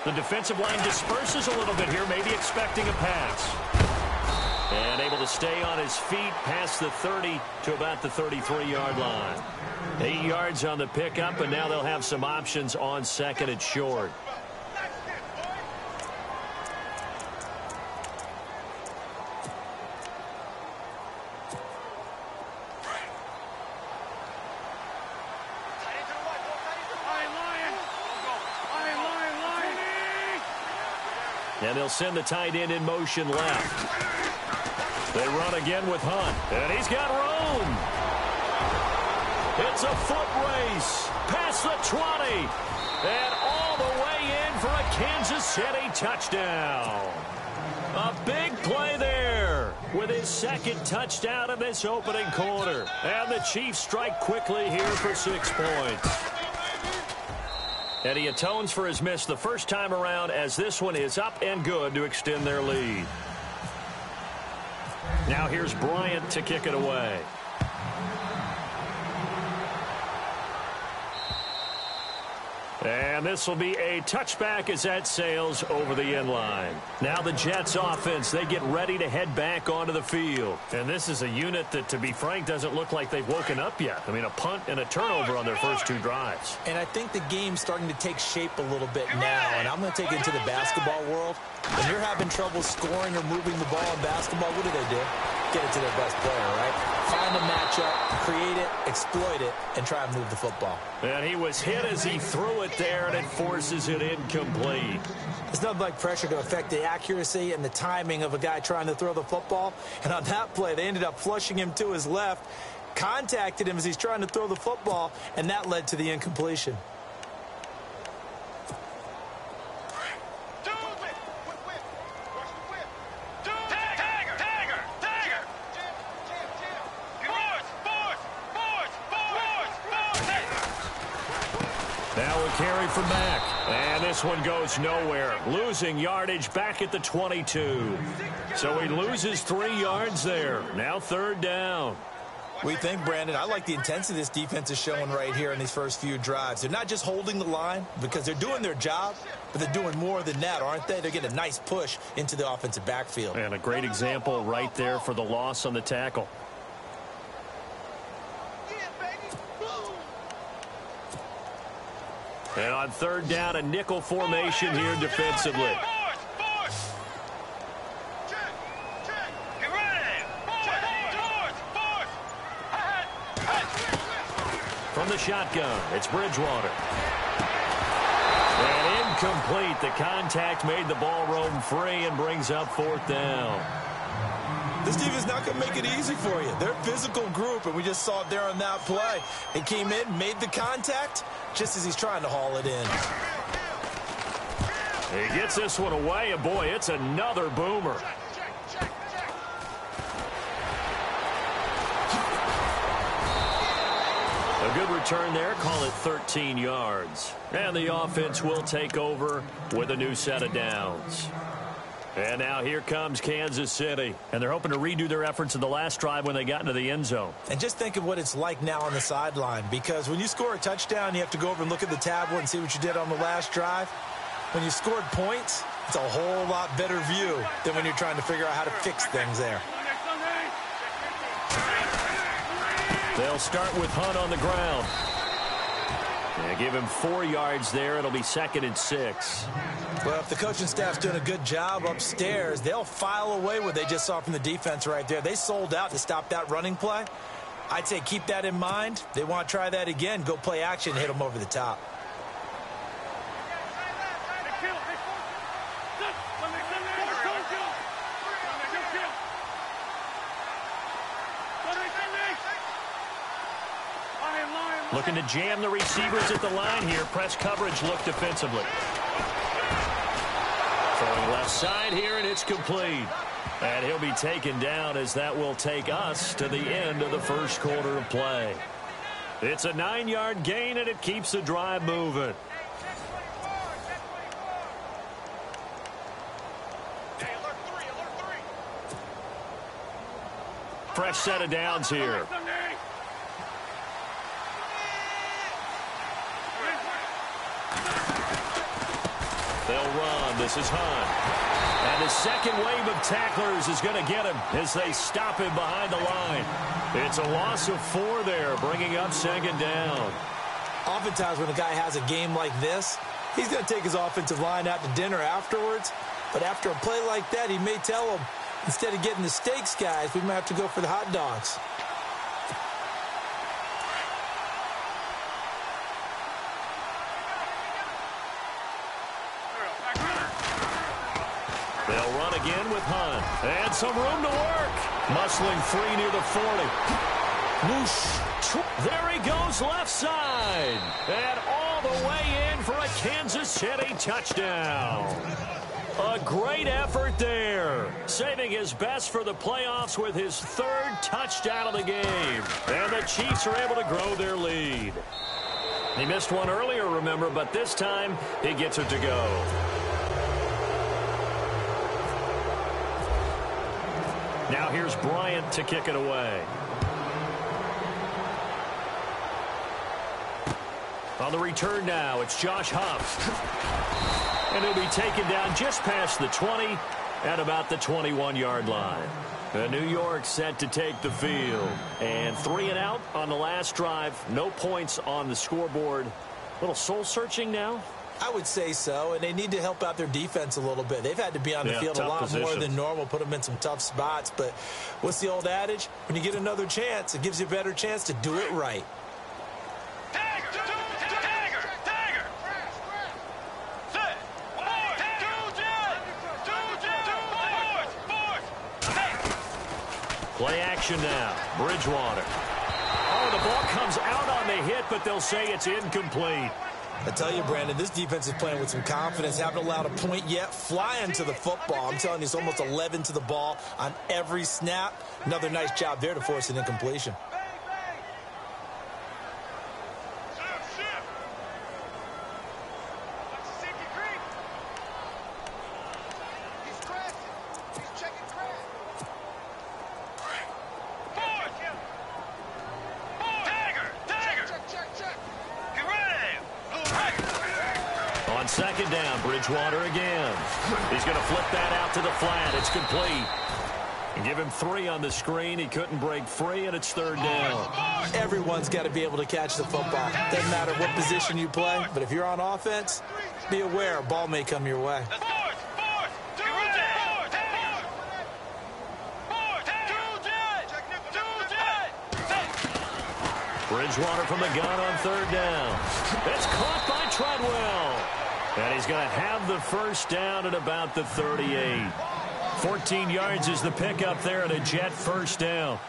The defensive line disperses a little bit here, maybe expecting a pass. And able to stay on his feet past the 30 to about the 33-yard line. 8 yards on the pickup, and now they'll have some options on second and short. And they'll send the tight end in motion left. They run again with Hunt. And he's got room. It's a foot race. Past the 20. And all the way in for a Kansas City touchdown. A big play there with his second touchdown of this opening quarter. And the Chiefs strike quickly here for 6 points. And he atones for his miss the first time around as this one is up and good to extend their lead. Now here's Bryant to kick it away. And this will be a touchback as that sails over the end line. Now the Jets offense, they get ready to head back onto the field. And this is a unit that, to be frank, doesn't look like they've woken up yet. I mean, a punt and a turnover on their first 2 drives. And I think the game's starting to take shape a little bit now. And I'm going to take it into the basketball world. When you're having trouble scoring or moving the ball in basketball, what do? Get it to their best player, right? Find a matchup, create it, exploit it, and try and move the football. And he was hit as he threw it there, and it forces it incomplete. It's nothing like pressure to affect the accuracy and the timing of a guy trying to throw the football. And on that play, they ended up flushing him to his left, contacted him as he's trying to throw the football, and that led to the incompletion. Carry from Mack. And this one goes nowhere. Losing yardage back at the 22. So he loses 3 yards there. Now 3rd down. We think, Brandon, I like the intensity this defense is showing right here in these first few drives. They're not just holding the line because they're doing their job, but they're doing more than that, aren't they? They're getting a nice push into the offensive backfield. And a great example right there for the loss on the tackle. And on 3rd down, a nickel formation here defensively. From the shotgun, it's Bridgewater. And incomplete. The contact made the ball roam free and brings up 4th down. This defense not going to make it easy for you. They're a physical group, and we just saw it there on that play. He came in, made the contact, just as he's trying to haul it in. He gets this one away, and boy, it's another boomer. A good return there, call it 13 yards. And the offense will take over with a new set of downs. And now here comes Kansas City. And they're hoping to redo their efforts in the last drive when they got into the end zone. And just think of what it's like now on the sideline. Because when you score a touchdown, you have to go over and look at the tablet and see what you did on the last drive. When you scored points, it's a whole lot better view than when you're trying to figure out how to fix things there. They'll start with Hunt on the ground. They give him 4 yards there. It'll be 2nd and 6. Well, if the coaching staff's doing a good job upstairs, they'll file away what they just saw from the defense right there. They sold out to stop that running play. I'd say keep that in mind. They want to try that again. Go play action, hit them over the top. Looking to jam the receivers at the line here. Press coverage look defensively. Throwing left side here, and it's complete. And he'll be taken down as that will take us to the end of the first quarter of play. It's a 9-yard gain, and it keeps the drive moving. Fresh set of downs here. They'll run. This is Hunt. And the second wave of tacklers is going to get him as they stop him behind the line. It's a loss of 4 there, bringing up second down. Oftentimes when a guy has a game like this, he's going to take his offensive line out to dinner afterwards. But after a play like that, he may tell them, instead of getting the steaks, guys, we might have to go for the hot dogs. They'll run again with Hunt. And some room to work. Muscling free near the 40. Whoosh. There he goes left side. And all the way in for a Kansas City touchdown. A great effort there. Saving his best for the playoffs with his 3rd touchdown of the game. And the Chiefs are able to grow their lead. He missed one earlier, remember, but this time he gets it to go. Now here's Bryant to kick it away. On the return now, it's Josh Huff. And he'll be taken down just past the 20 at about the 21-yard line. New York set to take the field. And 3 and out on the last drive. No points on the scoreboard. A little soul-searching now? I would say so, and they need to help out their defense a little bit. They've had to be on the field a lot more than normal, put them in some tough spots. But what's the old adage? When you get another chance, it gives you a better chance to do it right. Play action now. Bridgewater. Oh, the ball comes out on the hit, but they'll say it's incomplete. I tell you, Brandon, this defense is playing with some confidence. Haven't allowed a point yet. Flying to the football. I'm telling you, it's almost 11 to the ball on every snap. Another nice job there to force an incompletion. On second down, Bridgewater again. He's going to flip that out to the flat. It's complete. And give him 3 on the screen. He couldn't break free, and it's 3rd down. Everyone's got to be able to catch the football. Doesn't matter what position you play, but if you're on offense, be aware a ball may come your way. Bridgewater from the gun on 3rd down. It's caught by Treadwell. And he's going to have the first down at about the 38. 14 yards is the pickup there, and a Jet first down.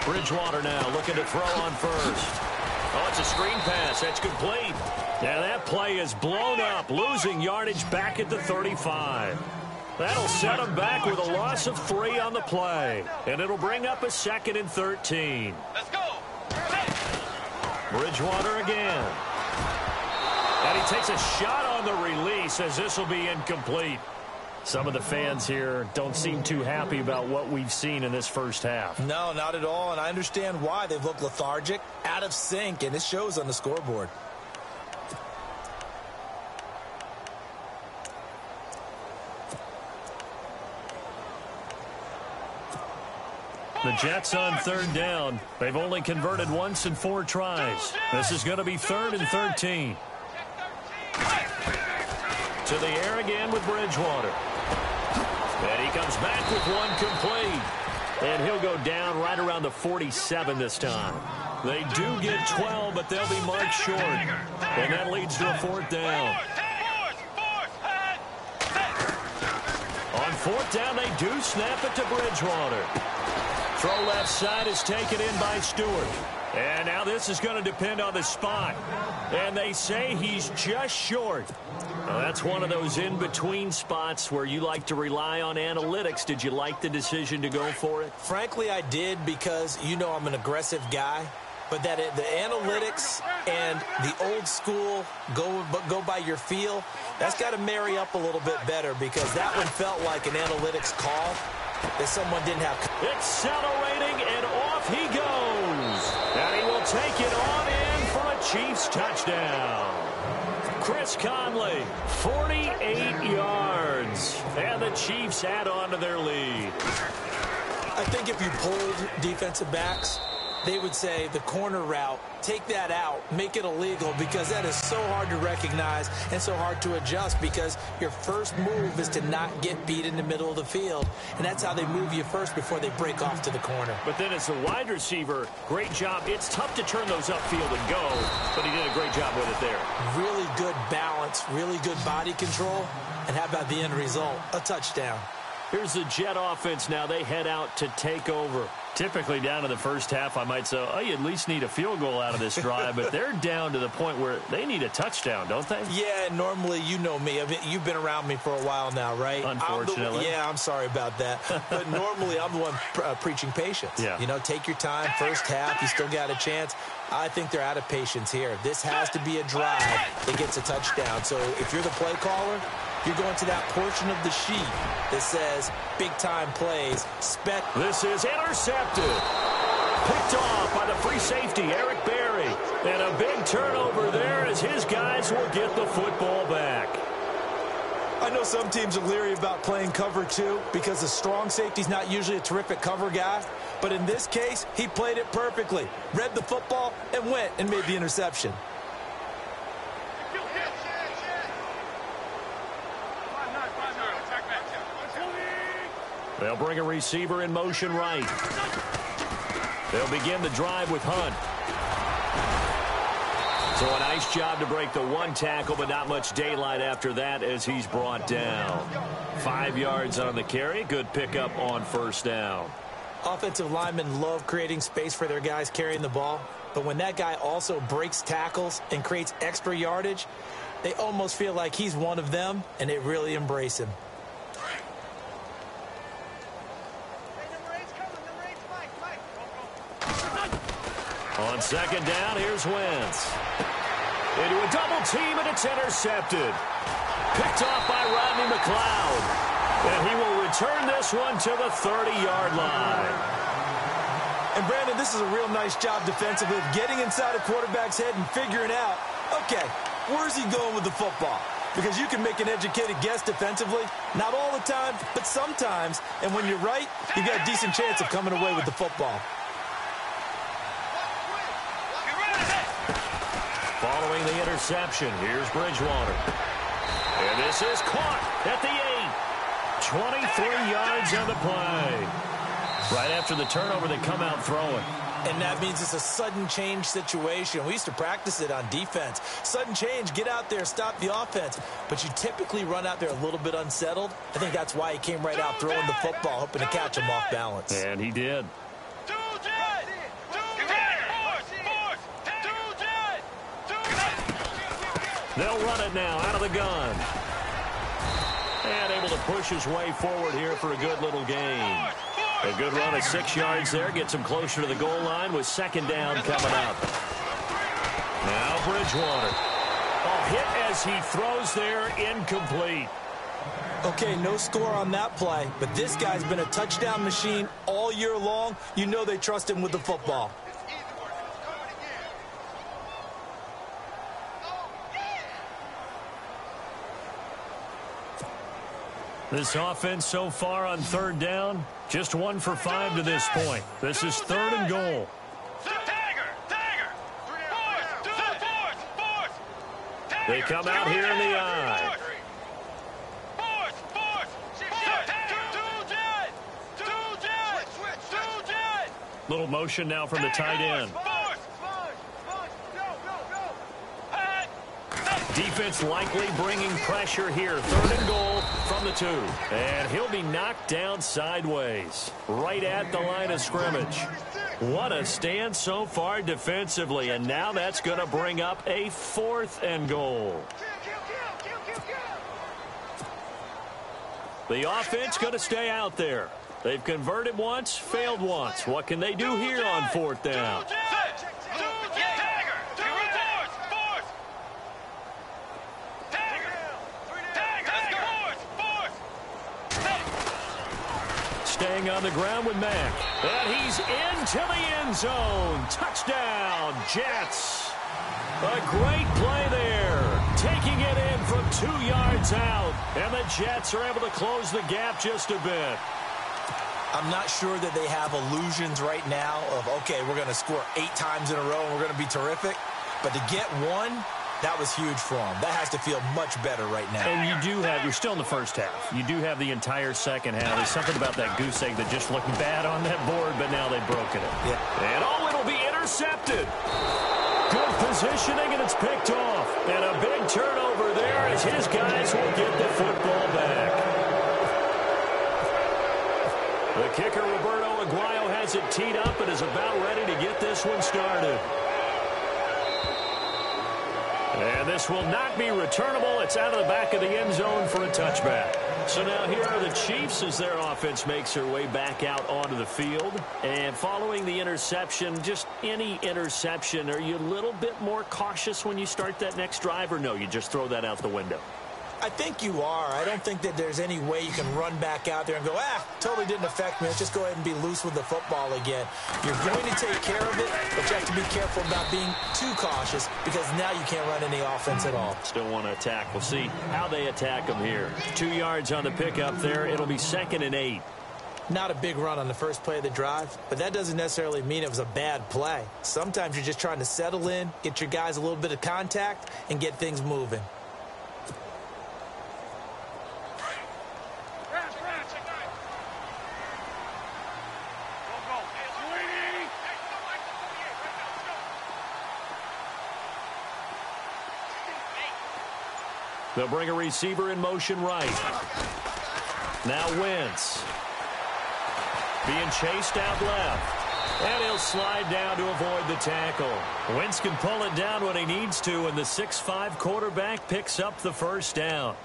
Bridgewater now looking to throw on first. Oh, it's a screen pass. That's complete. Yeah, that play is blown up, losing yardage back at the 35. That'll set him back with a loss of 3 on the play. And it'll bring up a 2nd and 13. Let's go. Bridgewater again. And he takes a shot on the release as this will be incomplete. Some of the fans here don't seem too happy about what we've seen in this first half. No, not at all, and I understand why. They've looked lethargic, out of sync, and it shows on the scoreboard. The Jets on 3rd down. They've only converted once in 4 tries. This is going to be 3rd and 13. To the air again with Bridgewater. And he comes back with one complete. And he'll go down right around the 47 this time. They do get 12, but they'll be marked short. And that leads to a 4th down. On 4th down, they do snap it to Bridgewater. Throw left side is taken in by Stewart. And now this is going to depend on the spot. And they say he's just short. Well, that's one of those in-between spots where you like to rely on analytics. Did you like the decision to go for it? Frankly, I did, because you know I'm an aggressive guy. But the analytics and the old school go by your feel, that's got to marry up a little bit better, because that one felt like an analytics call that someone didn't have. Accelerating, and off he goes. And he will take it on in for a Chiefs touchdown. Chris Conley, 48 yards. And the Chiefs add on to their lead. I think if you pulled defensive backs, they would say the corner route, take that out, make it illegal, because that is so hard to recognize and so hard to adjust, because your first move is to not get beat in the middle of the field. And that's how they move you first before they break off to the corner. But then as the wide receiver, great job. It's tough to turn those upfield and go, but he did a great job with it there. Really good balance, really good body control. And how about the end result? A touchdown. Here's the Jet offense now. They head out to take over. Typically down to the first half, I might say, oh, you at least need a field goal out of this drive. But they're down to the point where they need a touchdown, don't they? Yeah, normally, you know me. You've been around me for a while now, right? Unfortunately. I'm sorry about that. But normally, I'm the one preaching patience. Yeah. You know, take your time. First half, you still got a chance. I think they're out of patience here. This has to be a drive that gets a touchdown. So if you're the play caller, you're going to that portion of the sheet that says big-time plays. This is intercepted. Picked off by the free safety, Eric Berry. And a big turnover there as his guys will get the football back. I know some teams are leery about playing cover 2 because the strong safety's not usually a terrific cover guy. But in this case, he played it perfectly. Read the football and went and made the interception. They'll bring a receiver in motion right. They'll begin the drive with Hunt. So a nice job to break the one tackle, but not much daylight after that as he's brought down. 5 yards on the carry. Good pickup on first down. Offensive linemen love creating space for their guys carrying the ball. But when that guy also breaks tackles and creates extra yardage, they almost feel like he's one of them, and they really embrace him. On second down, here's Wentz. Into a double team, and it's intercepted. Picked off by Rodney McLeod. And he will return this one to the 30-yard line. And, Brandon, this is a real nice job defensively of getting inside a quarterback's head and figuring out, okay, where's he going with the football? Because you can make an educated guess defensively. Not all the time, but sometimes. And when you're right, you've got a decent chance of coming away with the football. Following the interception, here's Bridgewater. And this is caught at the 8. 23 yards on the play. Right after the turnover, they come out throwing. And that means it's a sudden change situation. We used to practice it on defense. Sudden change, get out there, stop the offense. But you typically run out there a little bit unsettled. I think that's why he came right out throwing the football, hoping to catch him off balance. And he did. They'll run it now out of the gun. And able to push his way forward here for a good little gain. A good run of 6 yards there. Gets him closer to the goal line with second down coming up. Now Bridgewater. A hit as he throws there, incomplete. Okay, no score on that play, but this guy's been a touchdown machine all year long. You know they trust him with the football. This offense so far on third down, just 1 for 5 to this point. This is 3rd and goal. They come out here in the eye. Little motion now from the tight end. Defense likely bringing pressure here. 3rd and goal from the 2. And he'll be knocked down sideways, right at the line of scrimmage. What a stand so far defensively, and now that's going to bring up a 4th and goal. The offense going to stay out there. They've converted once, failed once. What can they do here on 4th down? Staying on the ground with Mack. And he's into the end zone. Touchdown, Jets. A great play there. Taking it in from 2 yards out. And the Jets are able to close the gap just a bit. I'm not sure that they have illusions right now of, okay, we're going to score 8 times in a row and we're going to be terrific. But to get one, that was huge for them. That has to feel much better right now. And you're still in the first half. You do have the entire second half. There's something about that goose egg that just looked bad on that board, but now they've broken it. Yeah. And it'll be intercepted. Good positioning, and it's picked off. And a big turnover there as his guys will get the football back. The kicker, Roberto Aguayo, has it teed up and is about ready to get this one started. And this will not be returnable. It's out of the back of the end zone for a touchback. So now here are the Chiefs as their offense makes their way back out onto the field. And following the interception, just any interception, are you a little bit more cautious when you start that next drive, or no, you just throw that out the window? I think you are. I don't think that there's any way you can run back out there and go, totally didn't affect me. Let's just go ahead and be loose with the football again. You're going to take care of it, but you have to be careful about being too cautious because now you can't run any offense at all. Still want to attack. We'll see how they attack them here. 2 yards on the pickup there. It'll be 2nd and 8. Not a big run on the first play of the drive, but that doesn't necessarily mean it was a bad play. Sometimes you're just trying to settle in, get your guys a little bit of contact, and get things moving. They'll bring a receiver in motion right. Now Wentz. Being chased out left. And he'll slide down to avoid the tackle. Wentz can pull it down when he needs to, and the 6'5" quarterback picks up the first down.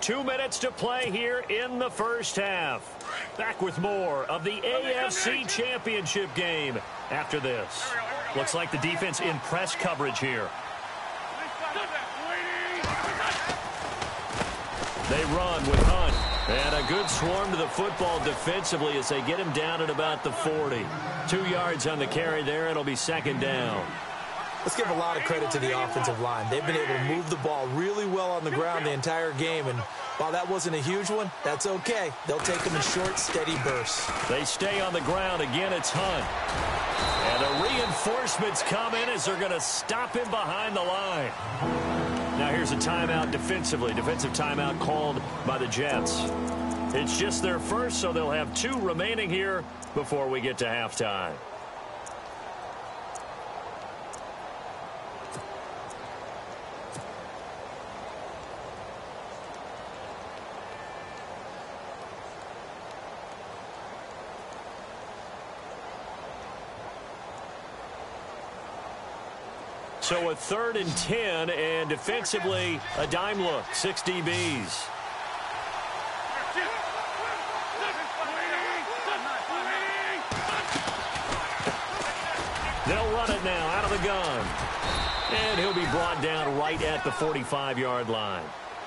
2 minutes to play here in the first half. Back with more of the AFC Championship game after this. Looks like the defense in press coverage here. They run with Hunt. And a good swarm to the football defensively as they get him down at about the 40. 2 yards on the carry there. It'll be 2nd down. Let's give a lot of credit to the offensive line. They've been able to move the ball really well on the ground the entire game. And while that wasn't a huge one, that's okay. They'll take them in short, steady bursts. They stay on the ground. Again, it's Hunt. And the reinforcements come in as they're going to stop him behind the line. Now here's a timeout defensively. Defensive timeout called by the Jets. It's just their first, so they'll have 2 remaining here before we get to halftime. So a 3rd and 10, and defensively, a dime look, 6 DBs. They'll run it now out of the gun. And he'll be brought down right at the 45-yard line.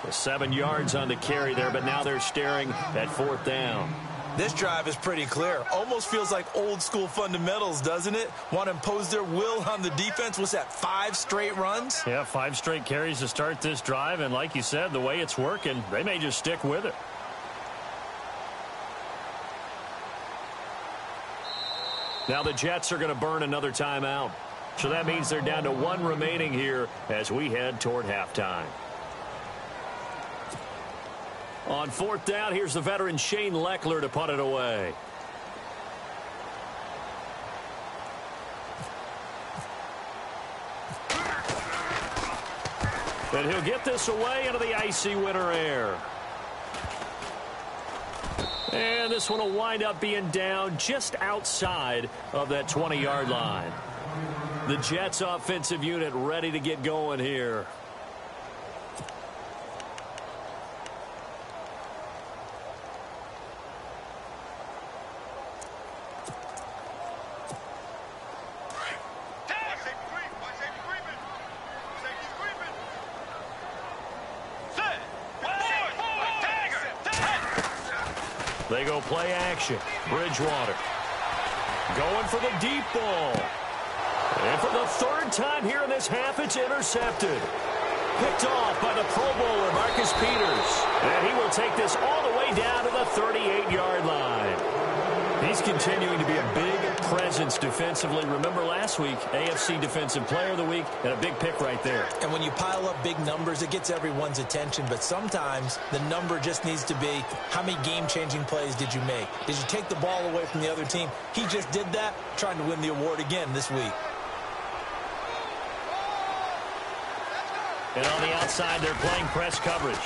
7 yards on the carry there, but now they're staring at 4th down. This drive is pretty clear. Almost feels like old school fundamentals, doesn't it? Want to impose their will on the defense. What's that, 5 straight runs? Yeah, 5 straight carries to start this drive. And like you said, the way it's working, they may just stick with it. Now the Jets are going to burn another timeout. So that means they're down to 1 remaining here as we head toward halftime. On 4th down, here's the veteran Shane Lechler to punt it away. And he'll get this away into the icy winter air. And this one will wind up being down just outside of that 20-yard line. The Jets offensive unit ready to get going here. They go play action. Bridgewater going for the deep ball. And for the third time here in this half, it's intercepted. Picked off by the Pro Bowler, Marcus Peters. And he will take this all the way down to the 38-yard line. He's continuing to be a big presence defensively. Remember last week, AFC Defensive Player of the Week, and a big pick right there. And when you pile up big numbers, it gets everyone's attention. But sometimes the number just needs to be, how many game-changing plays did you make? Did you take the ball away from the other team? He just did that, trying to win the award again this week. And on the outside, they're playing press coverage.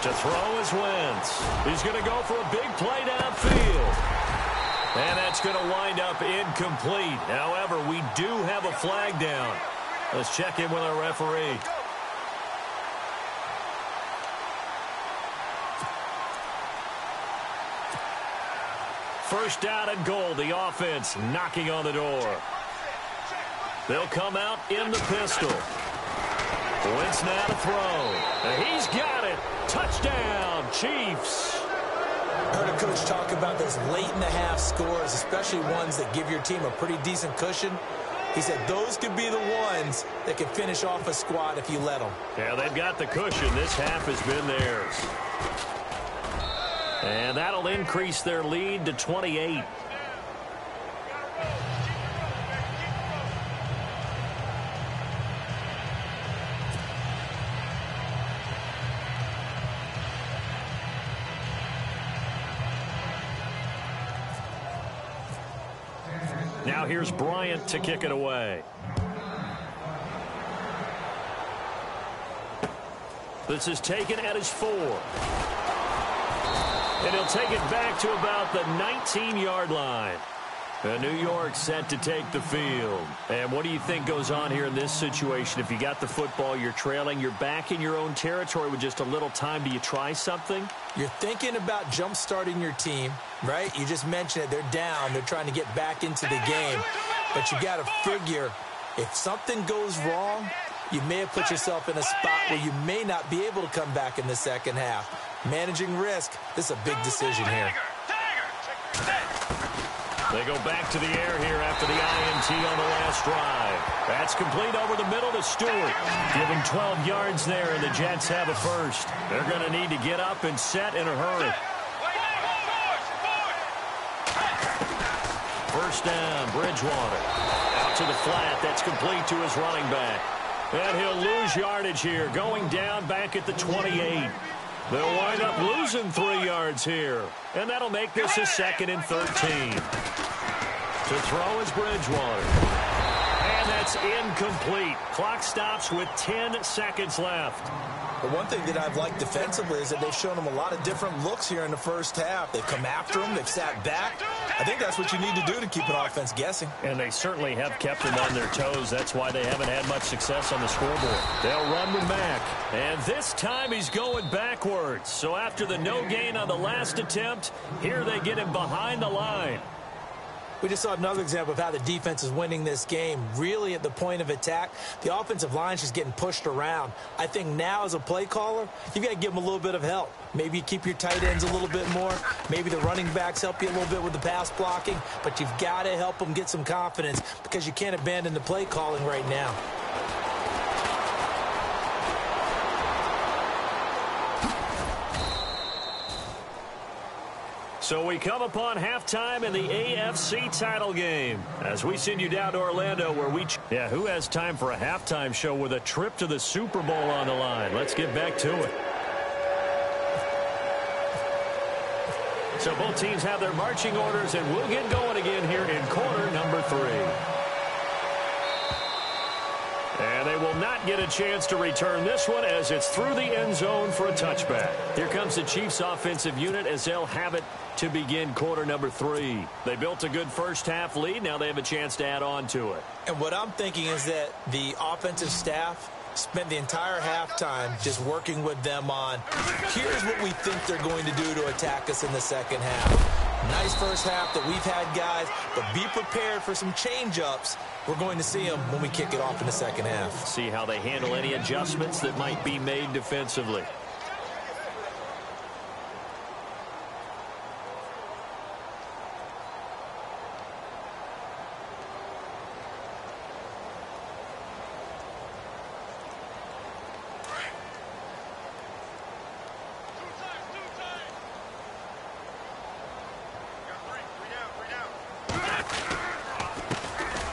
To throw is Wentz. He's going to go for a big play downfield. And that's going to wind up incomplete. However, we do have a flag down. Let's check in with our referee. First down and goal. The offense knocking on the door. They'll come out in the pistol. Wentz now to throw. And he's got it. Touchdown, Chiefs. I heard a coach talk about those late-in-the-half scores, especially ones that give your team a pretty decent cushion. He said those could be the ones that can finish off a squad if you let them. Yeah, they've got the cushion. This half has been theirs. And that'll increase their lead to 28. Now here's Bryant to kick it away. This is taken at his 4. And he'll take it back to about the 19-yard line. And New York set to take the field. And what do you think goes on here in this situation? If you got the football, you're trailing, you're back in your own territory with just a little time. Do you try something? You're thinking about jump-starting your team, right? You just mentioned it. They're down. They're trying to get back into the game. But you got to figure, if something goes wrong, you may have put yourself in a spot where you may not be able to come back in the second half. Managing risk, this is a big decision here. They go back to the air here after the INT on the last drive. That's complete over the middle to Stewart. Give him 12 yards there, and the Jets have a first. They're going to need to get up and set in a hurry. First down, Bridgewater. Out to the flat. That's complete to his running back. And he'll lose yardage here, going down back at the 28. They'll wind up losing 3 yards here. And that'll make this a 2nd and 13. To throw is Bridgewater. And that's incomplete. Clock stops with 10 seconds left. The one thing that I've liked defensively is that they've shown them a lot of different looks here in the first half. They've come after them. They've sat back. I think that's what you need to do to keep an offense guessing. And they certainly have kept them on their toes. That's why they haven't had much success on the scoreboard. They'll run with Mack. And this time he's going backwards. So after the no gain on the last attempt, here they get him behind the line. We just saw another example of how the defense is winning this game. Really at the point of attack, the offensive line's just getting pushed around. I think now as a play caller, you've got to give them a little bit of help. Maybe you keep your tight ends a little bit more. Maybe the running backs help you a little bit with the pass blocking. But you've got to help them get some confidence because you can't abandon the play calling right now. So we come upon halftime in the AFC title game as we send you down to Orlando where who has time for a halftime show with a trip to the Super Bowl on the line? Let's get back to it. So both teams have their marching orders, and we'll get going again here in quarter number 3. And they will not get a chance to return this one as it's through the end zone for a touchback. Here comes the Chiefs offensive unit as they'll have it to begin quarter number 3. They built a good first half lead. Now they have a chance to add on to it. And what I'm thinking is that the offensive staff spent the entire halftime just working with them on, here's what we think they're going to do to attack us in the second half. Nice first half that we've had, guys, but be prepared for some change-ups. We're going to see them when we kick it off in the second half. See how they handle any adjustments that might be made defensively.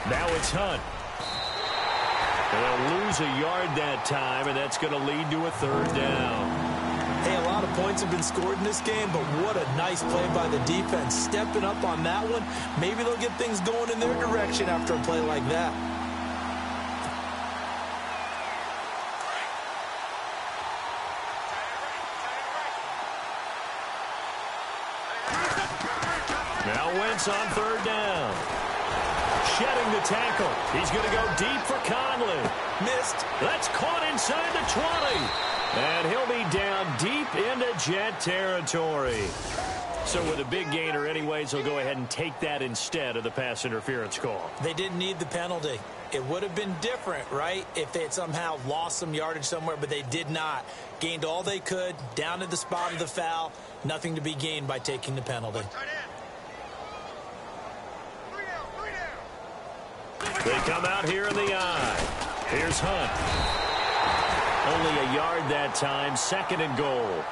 Now it's Hunt. They'll lose a yard that time, and that's going to lead to a third down. Hey, a lot of points have been scored in this game, but what a nice play by the defense. Stepping up on that one, maybe they'll get things going in their direction after a play like that. Now Wentz on third down. Shedding the tackle. He's going to go deep for Conley. Missed. That's caught inside the 20. And he'll be down deep into Jet territory. So with a big gainer anyways, he'll go ahead and take that instead of the pass interference call. They didn't need the penalty. It would have been different, right, if they had somehow lost some yardage somewhere, but they did not. Gained all they could, down to the spot of the foul. Nothing to be gained by taking the penalty. They come out here in the eye. Here's Hunt. Only a yard that time, second and goal.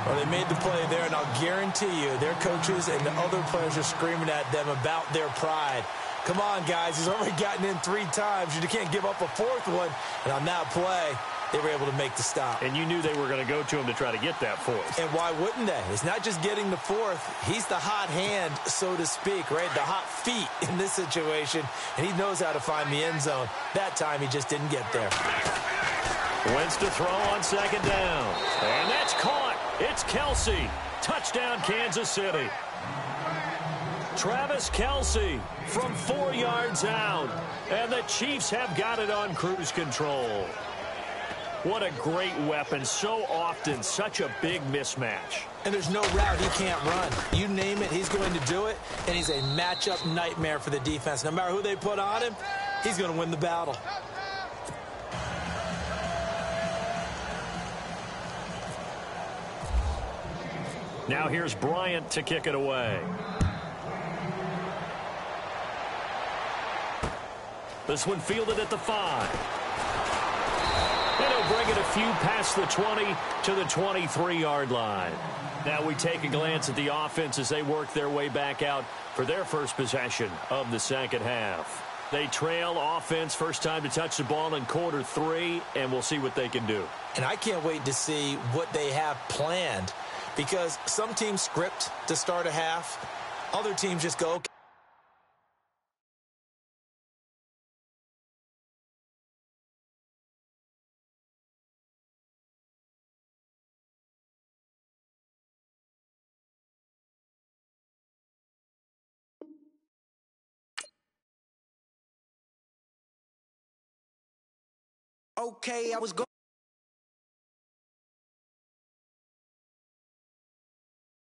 Well, they made the play there, and I'll guarantee you their coaches and the other players are screaming at them about their pride. Come on, guys. He's already gotten in 3 times. You can't give up a 4th one. And on that play, they were able to make the stop. And you knew they were going to go to him to try to get that 4th. And why wouldn't they? It's not just getting the 4th. He's the hot hand, so to speak, right? The hot feet in this situation. And he knows how to find the end zone. That time, he just didn't get there. Wentz to throw on second down. And that's caught. It's Kelce. Touchdown, Kansas City. Travis Kelce from 4 yards out. And the Chiefs have got it on cruise control. What a great weapon. So often, such a big mismatch. And there's no route he can't run. You name it, he's going to do it. And he's a matchup nightmare for the defense. No matter who they put on him, he's going to win the battle. Now here's Bryant to kick it away. This one fielded at the 5. And he'll bring it a few past the 20 to the 23-yard line. Now we take a glance at the offense as they work their way back out for their first possession of the second half. They trail offense, first time to touch the ball in quarter 3, and we'll see what they can do. And I can't wait to see what they have planned, because some teams script to start a half. Other teams just go, okay. Okay, I was going.